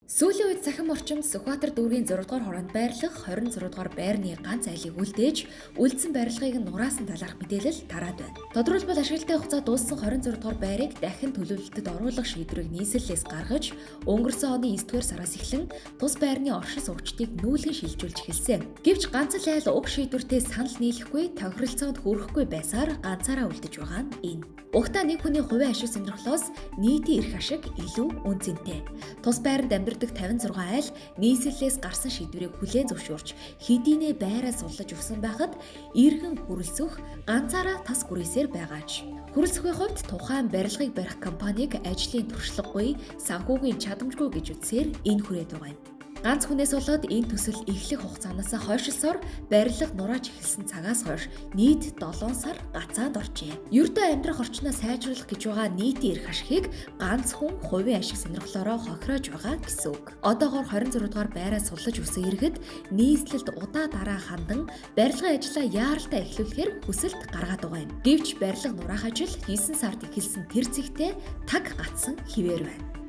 Сүүлийн үед цахим орчимд Сүхбаатар дүүргийн 6 дугаар хороонд байрлах 26 дугаар байрны ганц айлыг үлдээж, үлдсэн барилгыг нь нураасан талаарх мэдээлэл тараад байна. Тодорхойлбол ашиглалтын хугацаа дууссан 26 дугаар байрыг дахин төлөвлөлтөд оруулах шийдвэрийг нийслэлээс гаргаж, өнгөрсөн оны 9-р сараас эхлэн тус байрны оршин суугчдыг нүүлгэн шилжүүлж эхэлсэн. Гэвч ганц л айл уг шийдвэртээ санал нийлэхгүй, тохиролцоонд хүрэхгүй байсаар ганцаараа үлдэж байгаа нь энэ. Угтаа нэг хүний хувийн ашиг сонирхлоос нийтийн эрх ашиг илүү үнцэнтэй. Тус байранд амьдардаг 56 айл нийслэлээс гарсан шийдвэрийг хүлээн зөвшөөрч хэдийнэ байраа суллаж өгсөн байхад иргэн хүрэлцөх ганцаараа тас гүрээсээр байгаач. Хүрэлцэхийн хувьд тухайн барилгыг барих компанийг ажлын туршлагагүй, санхүүгийн чадамжгүй гэж үзсээр энэ хүрээд байгаа юм. Ганц хүнээс болоод энэ төсөл эхлэх хугацаанаас хойшлсоор барилга нурааж эхэлсэн цагаас хойш нийт 7 сар гацаанд оржээ. Ердөө амьдрах орчноо сайжруулах гэж байгаа нийтийн эрх ашигыг ганц хүн хувийн ашиг сонирхлоороо хохироож байгаа гэсэн үг. Одоогоор 26 дугаар байраа суллаж өгсөн иргэд нийслэлд удаа дараа хандан барилгын ажлаа яаралтай эхлүүлэхээр хүсэлт гаргаад байгаа юм. Гэвч барилга нураах ажил 9 сард эхэлсэн тэр зэгтээ таг гацсан хിവэр байна.